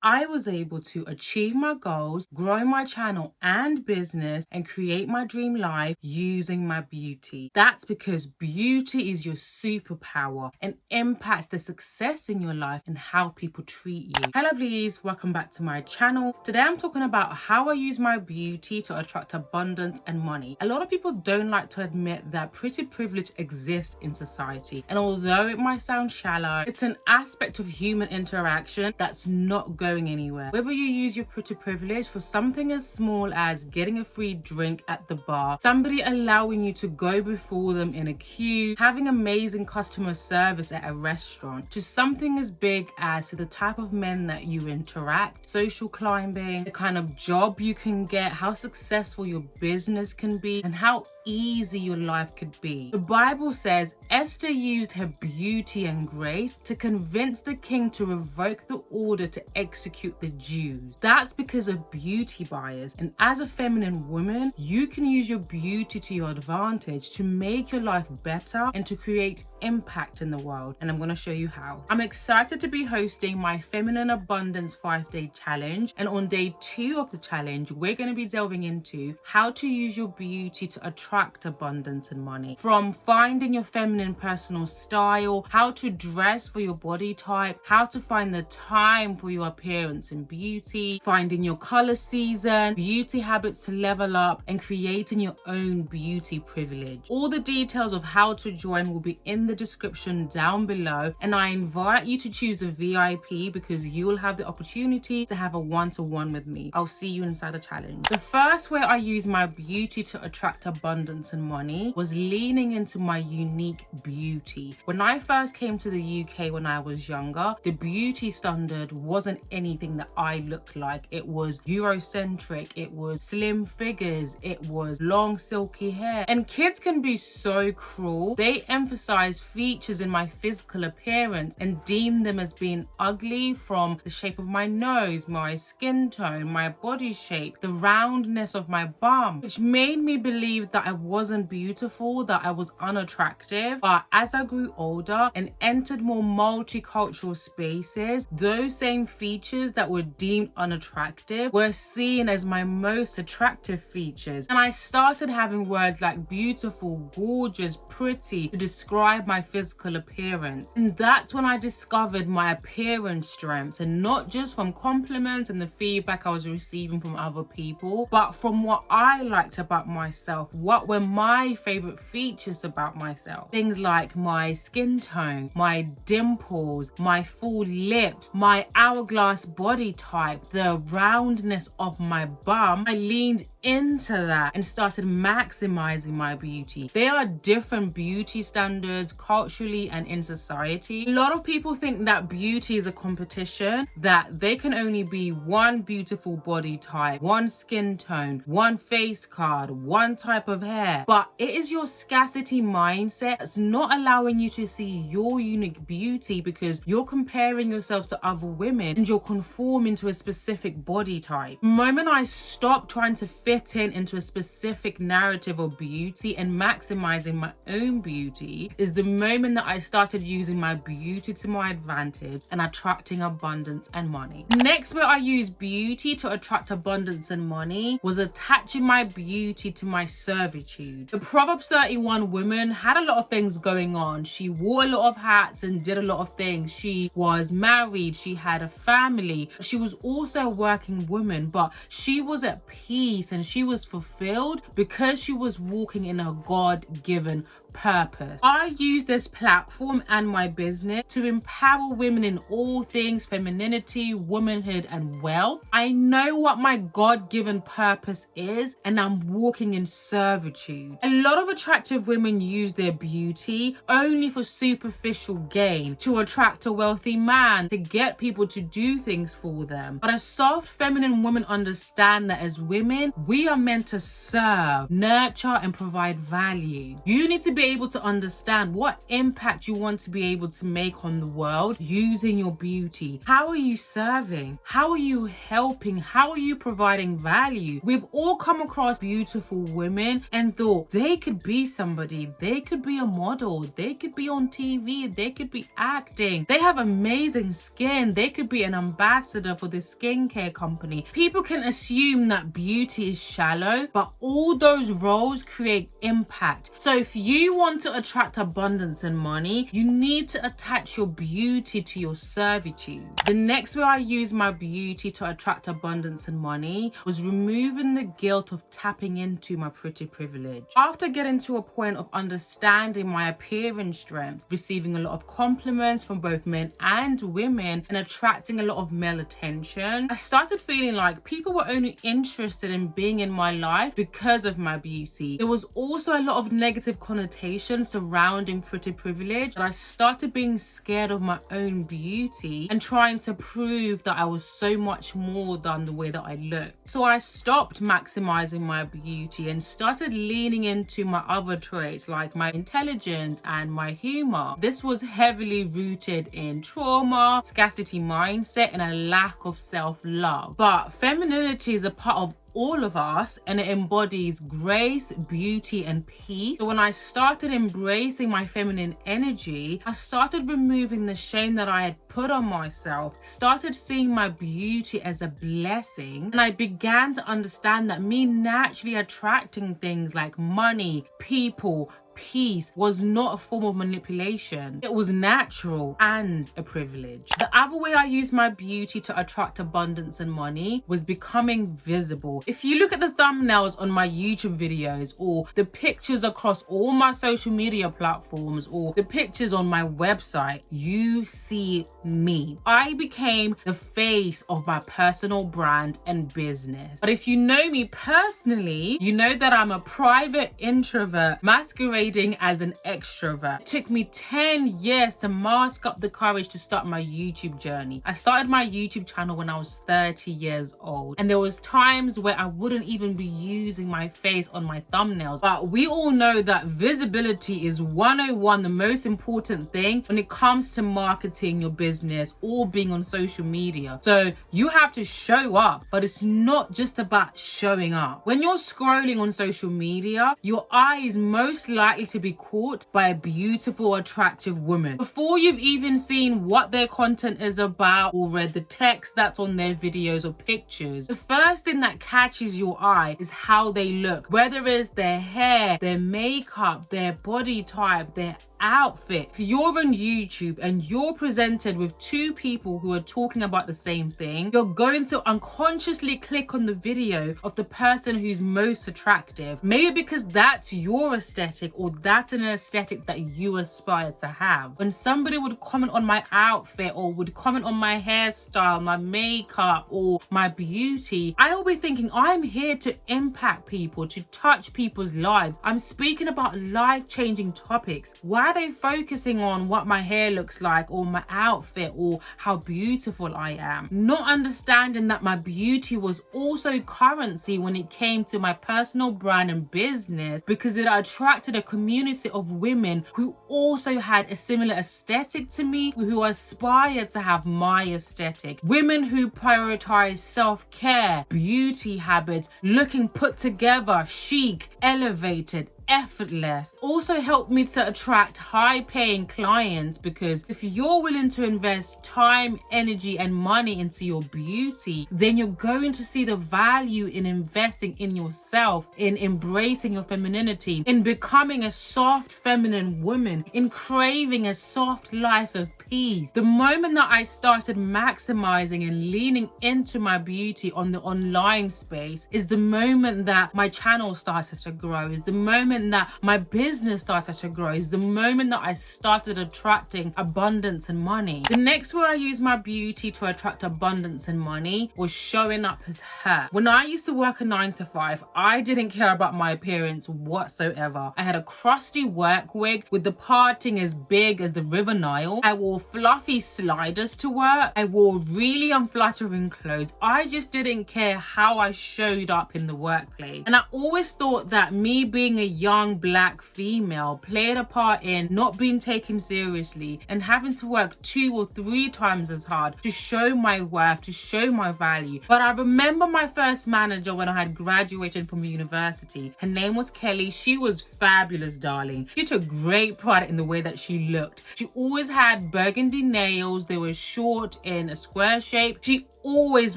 I was able to achieve my goals, grow my channel and business, and create my dream life using my beauty. That's because beauty is your superpower and impacts the success in your life and how people treat you. Hello lovelies, welcome back to my channel. Today I'm talking about how I use my beauty to attract abundance and money. A lot of people don't like to admit that pretty privilege exists in society, and although it might sound shallow, it's an aspect of human interaction that's not going anywhere. Whether you use your pretty privilege for something as small as getting a free drink at the bar, somebody allowing you to go before them in a queue, having amazing customer service at a restaurant, to something as big as to the type of men that you interact, social climbing, the kind of job you can get, how successful your business can be, and how easy your life could be. The Bible says Esther used her beauty and grace to convince the king to revoke the order to execute the Jews. That's because of beauty bias, and as a feminine woman, you can use your beauty to your advantage to make your life better and to create impact in the world, and I'm going to show you how. I'm excited to be hosting my Feminine Abundance 5-day challenge, and on day 2 of the challenge we're going to be delving into how to use your beauty to attract abundance and money. From finding your feminine personal style, how to dress for your body type, how to find the time for your appearance and beauty, finding your color season, beauty habits to level up, and creating your own beauty privilege. All the details of how to join will be in the description down below, and I invite you to choose a VIP because you will have the opportunity to have a one-to-one with me. I'll see you inside the challenge. The first way I use my beauty to attract abundance and money was leaning into my unique beauty. When I first came to the UK when I was younger, the beauty standard wasn't anything that I looked like. It was Eurocentric, it was slim figures, it was long silky hair. And kids can be so cruel. They emphasize features in my physical appearance and deem them as being ugly, from the shape of my nose, my skin tone, my body shape, the roundness of my bum, which made me believe that I wasn't beautiful, that I was unattractive. But as I grew older and entered more multicultural spaces, those same features that were deemed unattractive were seen as my most attractive features. And I started having words like beautiful, gorgeous, pretty to describe my physical appearance. And that's when I discovered my appearance strengths, and not just from compliments and the feedback I was receiving from other people, but from what I liked about myself. What were my favorite features about myself? Things like my skin tone, my dimples, my full lips, my hourglass body type, the roundness of my bum. I leaned into that and started maximizing my beauty. There are different beauty standards culturally and in society. A lot of people think that beauty is a competition, that they can only be one beautiful body type, one skin tone, one face card, one type of hair. But it is your scarcity mindset that's not allowing you to see your unique beauty, because you're comparing yourself to other women and you're conforming to a specific body type. The moment I stopped trying to fit into a specific narrative of beauty and maximizing my own beauty is the moment that I started using my beauty to my advantage and attracting abundance and money. Next, where I used beauty to attract abundance and money was attaching my beauty to my servitude. The Proverbs 31 woman had a lot of things going on. She wore a lot of hats and did a lot of things. She was married, she had a family, she was also a working woman, but she was at peace and she was fulfilled because she was walking in her God-given purpose. I use this platform and my business to empower women in all things femininity, womanhood, and wealth. I know what my God-given purpose is, and I'm walking in servitude. A lot of attractive women use their beauty only for superficial gain, to attract a wealthy man, to get people to do things for them. But a soft feminine woman understands that as women, we are meant to serve, nurture, and provide value. You need to be be able to understand what impact you want to be able to make on the world using your beauty. How are you serving? How are you helping? How are you providing value? We've all come across beautiful women and thought they could be somebody. They could be a model. They could be on TV. They could be acting. They have amazing skin. They could be an ambassador for this skincare company. People can assume that beauty is shallow, but all those roles create impact. So if you want to attract abundance and money, you need to attach your beauty to your servitude. The next way I used my beauty to attract abundance and money was removing the guilt of tapping into my pretty privilege. After getting to a point of understanding my appearance strengths, receiving a lot of compliments from both men and women, and attracting a lot of male attention, I started feeling like people were only interested in being in my life because of my beauty. There was also a lot of negative connotation surrounding pretty privilege, and I started being scared of my own beauty and trying to prove that I was so much more than the way that I looked. So I stopped maximizing my beauty and started leaning into my other traits like my intelligence and my humor. This was heavily rooted in trauma, scarcity mindset, and a lack of self-love. But femininity is a part of all of us, and it embodies grace, beauty, and peace. So when I started embracing my feminine energy, I started removing the shame that I had put on myself, started seeing my beauty as a blessing, and I began to understand that me naturally attracting things like money, people, peace was not a form of manipulation. It was natural and a privilege. The other way I used my beauty to attract abundance and money was becoming visible. If you look at the thumbnails on my YouTube videos, or the pictures across all my social media platforms, or the pictures on my website, you see me. I became the face of my personal brand and business. But if you know me personally, you know that I'm a private introvert masquerading as an extrovert. It took me 10 years to mask up the courage to start my YouTube journey. I started my YouTube channel when I was 30 years old, and there was times where I wouldn't even be using my face on my thumbnails. But we all know that visibility is 101, the most important thing when it comes to marketing your business or being on social media. So you have to show up, but it's not just about showing up. When you're scrolling on social media, your eye is most likely to be caught by a beautiful, attractive woman. Before you've even seen what their content is about or read the text that's on their videos or pictures, the first thing that catches your eye is how they look. Whether it's their hair, their makeup, their body type, their outfit. If you're on YouTube and you're presented with two people who are talking about the same thing, you're going to unconsciously click on the video of the person who's most attractive. Maybe because that's your aesthetic, or that's an aesthetic that you aspire to have. When somebody would comment on my outfit, or would comment on my hairstyle, my makeup, or my beauty, I'll be thinking, I'm here to impact people, to touch people's lives. I'm speaking about life-changing topics. Why are they focusing on what my hair looks like, or my outfit, or how beautiful I am? Not understanding that my beauty was also currency when it came to my personal brand and business, because it attracted a community of women who also had a similar aesthetic to me, who aspired to have my aesthetic. Women who prioritize self-care, beauty habits, looking put together, chic, elevated, effortless. Also helped me to attract high-paying clients, because if you're willing to invest time, energy, and money into your beauty, then you're going to see the value in investing in yourself, in embracing your femininity, in becoming a soft feminine woman, in craving a soft life of peace. The moment that I started maximizing and leaning into my beauty on the online space is the moment that my channel started to grow, is the moment that my business started to grow, is the moment that I started attracting abundance and money. The next way I used my beauty to attract abundance and money was showing up as her. When I used to work a 9 to 5, I didn't care about my appearance whatsoever. I had a crusty work wig with the parting as big as the River Nile. I wore fluffy sliders to work. I wore really unflattering clothes. I just didn't care how I showed up in the workplace. And I always thought that me being a young young black female played a part in not being taken seriously and having to work 2 or 3 times as hard to show my worth, to show my value. But I remember my first manager when I had graduated from university. Her name was Kelly. She was fabulous, darling. She took great pride in the way that she looked. She always had burgundy nails. They were short in a square shape. She always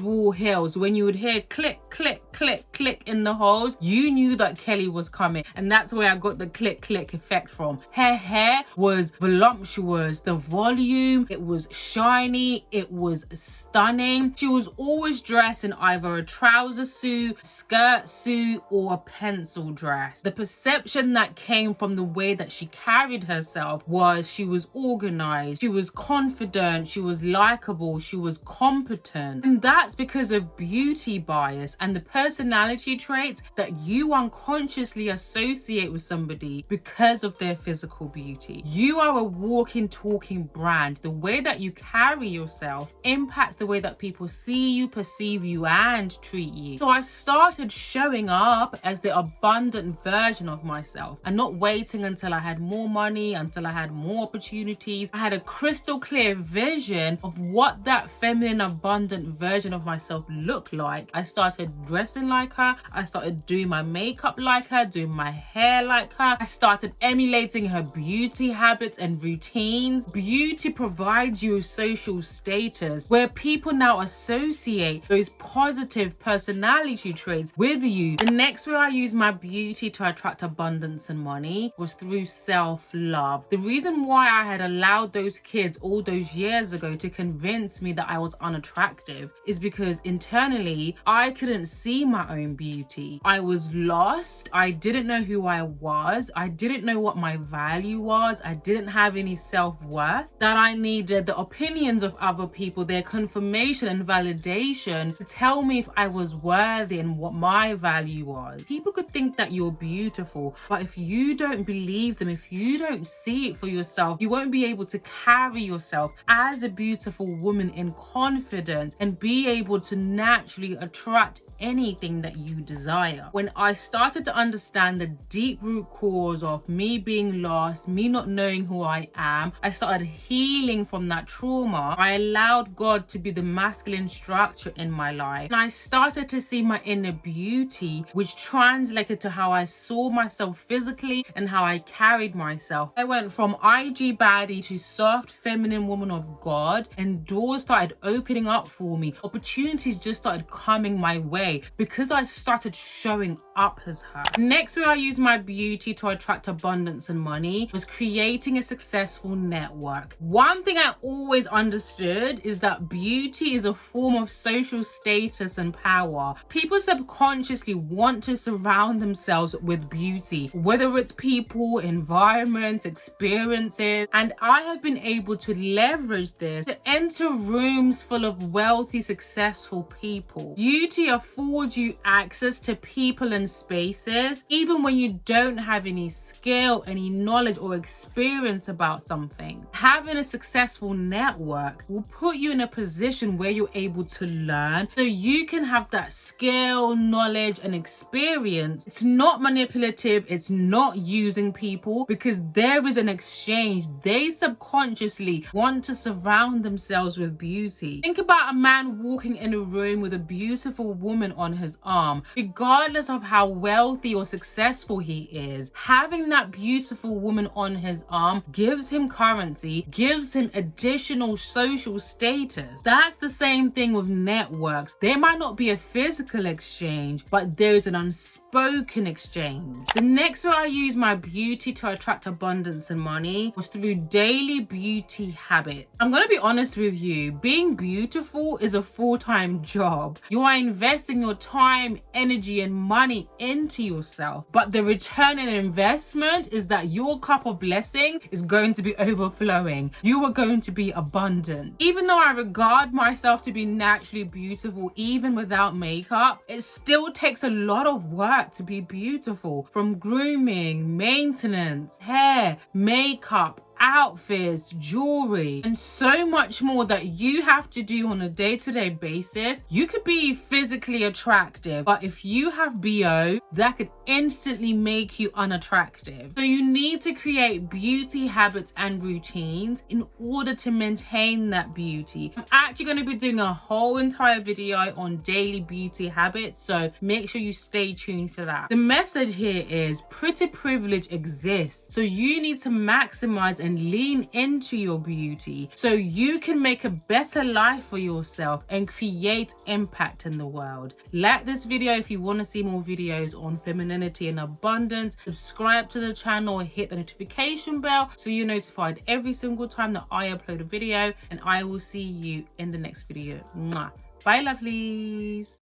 wore heels. When you would hear click, click, click, click in the holes, you knew that Kelly was coming. And that's where I got the click, click effect from. Her hair was voluptuous. The volume, it was shiny. It was stunning. She was always dressed in either a trouser suit, skirt suit, or a pencil dress. The perception that came from the way that she carried herself was she was organized, she was confident, she was likable, she was competent. And that's because of beauty bias and the personality traits that you unconsciously associate with somebody because of their physical beauty. You are a walking, talking brand. The way that you carry yourself impacts the way that people see you, perceive you, and treat you. So I started showing up as the abundant version of myself and not waiting until I had more money, until I had more opportunities. I had a crystal clear vision of what that feminine, abundant version of myself looked like. I started dressing like her. I started doing my makeup like her, doing my hair like her. I started emulating her beauty habits and routines. Beauty provides you social status where people now associate those positive personality traits with you. The next way I used my beauty to attract abundance and money was through self-love. The reason why I had allowed those kids all those years ago to convince me that I was unattractive is because internally I couldn't see my own beauty. I was lost. I didn't know who I was. I didn't know what my value was. I didn't have any self-worth. That I needed the opinions of other people, their confirmation and validation to tell me if I was worthy and what my value was. People could think that you're beautiful, but if you don't believe them, if you don't see it for yourself, you won't be able to carry yourself as a beautiful woman in confidence and be able to naturally attract anything that you desire. When I started to understand the deep root cause of me being lost, me not knowing who I am, I started healing from that trauma. I allowed God to be the masculine structure in my life. And I started to see my inner beauty, which translated to how I saw myself physically and how I carried myself. I went from IG baddie to soft feminine woman of God, and doors started opening up for me. Opportunities just started coming my way because I started showing up as her. Next way I used my beauty to attract abundance and money was creating a successful network. One thing I always understood is that beauty is a form of social status and power. People subconsciously want to surround themselves with beauty, whether it's people, environments, experiences, and I have been able to leverage this to enter rooms full of wealthy, successful people. Beauty affords you access to people and spaces, even when you don't have any skill, any knowledge or experience about something. Having a successful network will put you in a position where you're able to learn, so you can have that skill, knowledge, and experience. It's not manipulative, it's not using people, because there is an exchange. They subconsciously want to surround themselves with beauty. Think about a man walking in a room with a beautiful woman on his arm. Regardless of how wealthy or successful he is, having that beautiful woman on his arm gives him currency, gives him additional social status. That's the same thing with networks. There might not be a physical exchange, but there's an unspoken exchange. The next way I use my beauty to attract abundance and money was through daily beauty habits. I'm gonna be honest with you, being beautiful is a full-time job. You are investing your time, energy, and money into yourself, but the return on investment is that your cup of blessings is going to be overflowing. You are going to be abundant. Even though I regard myself to be naturally beautiful, even without makeup, it still takes a lot of work to be beautiful. From grooming, maintenance, hair, makeup, outfits, jewelry, and so much more that you have to do on a day-to-day basis. You could be physically attractive, but if you have BO, that could instantly make you unattractive. So you need to create beauty habits and routines in order to maintain that beauty. I'm actually going to be doing a whole entire video on daily beauty habits, so make sure you stay tuned for that. The message here is pretty privilege exists, so you need to maximize and lean into your beauty so you can make a better life for yourself and create impact in the world. Like this video if you want to see more videos on femininity and abundance. Subscribe to the channel, hit the notification bell so you're notified every single time that I upload a video, and I will see you in the next video. Mwah. Bye, lovelies.